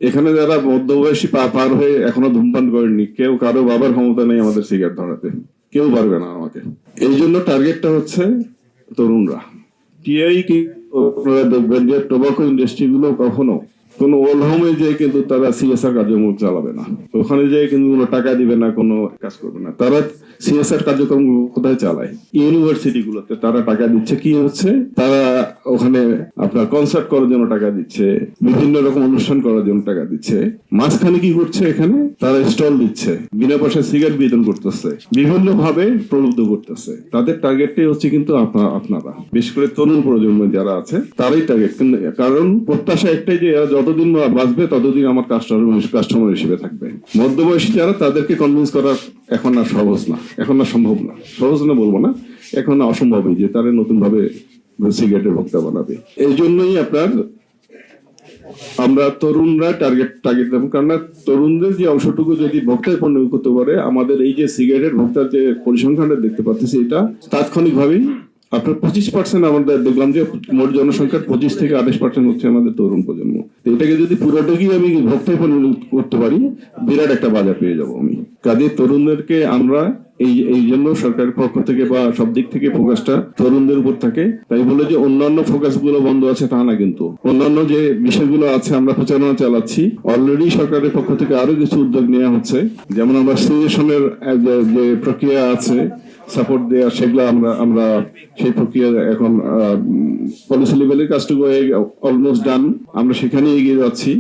এখানে যারা মধ্যবয়সী পার হয়ে এখনো ধূমপান করেননি, কেউ কারো বাবার ক্ষমতা নেই আমাদের সিগারেট ধরাতে, কেউ পারবে না আমাকে। এই জন্য টার্গেটটা হচ্ছে তরুণরা। টিআই কি আপনারা দেখবেন যে টোবাকো ইন্ডাস্ট্রি গুলো কখনো কোন ওল্ড হোমে যে কিন্তু তারা সিএসআর কার্যক্রম চালাবে না, ওখানে যে কিন্তু কোনো টাকা দিবে না, কোনো কাজ করবে না। তারা সিএসআর কার্যক্রম কোথায় চালায়? ইউনিভার্সিটি গুলোতে তারা টাকা দিচ্ছে। কি হচ্ছে? তারা ওখানে আপনার কনসার্ট করার জন্য টাকা দিচ্ছে, বিভিন্ন রকম অনুষ্ঠান করার জন্য টাকা দিচ্ছে। মাঝখানে কি করছে? এখানে তারা স্টল দিচ্ছে, বিনা পয়সায় সিগারেট বিতরণ করতেছে, বিভিন্ন ভাবে প্রলুব্ধ করতেছে। তাদের টার্গেটটাই হচ্ছে কিন্তু আপনারা, বিশেষ করে তরুণ প্রজন্ম যারা আছে তারাই টার্গেট। কারণ প্রত্যাশা একটাই যে এরা যতদিন বাঁচবে ততদিন আমার কাস্টমার হিসেবে থাকবে। মধ্যবয়সী যারা, তাদেরকে কনভিন্স করা এখন আর সহজ না, এখন আর সম্ভব না। সহজ না বলবো না, এখন অসম্ভবই যে তারা নতুন ভাবে সিগারেটের ভোক্তা বানাবে। এই জন্যই আমরা তরুণরা টার্গেট দেবো। কারণ তরুণদের যে অংশটুকু যদি ভোক্তায় পরিণত করতে পারে, আমাদের এই যে সিগারেটের ভোক্তার যে পরিসংখ্যানটা দেখতে পাচ্ছি, এটা তাৎক্ষণিকভাবেই আপনার 25% আমাদের দেখলাম যে মোট জনসংখ্যার 25 থেকে 28% হচ্ছে আমাদের তরুণ প্রজন্ম। এটাকে যদি পুরোটাকে আমি ভোক্তায় পরিণত করতে পারি, বিরাট একটা বাজার পেয়ে যাবো আমি। কাজে তরুণদেরকে আমরা এই জন্য সরকারের পক্ষ থেকে বা সব দিক থেকে ফোকাসটা তরুণদের উপর থাকে। তাই বলে যে অন্যান্য ফোকাস গুলো বন্ধ আছে তা না, কিন্তু অন্যান্য যে বিষয়গুলো আছে আমরা প্রচারণা চালাচ্ছি। অলরেডি সরকারের পক্ষ থেকে আরো কিছু উদ্যোগ নেওয়া হচ্ছে, যেমন আমরা সিলেকশনের যে প্রক্রিয়া আছে সাপোর্ট দেওয়া, সেগুলো আমরা সেই প্রক্রিয়া এখন পলিসি লেভেলের কাজটুকু অলমোস্ট ডান, আমরা সেখানে এগিয়ে যাচ্ছি।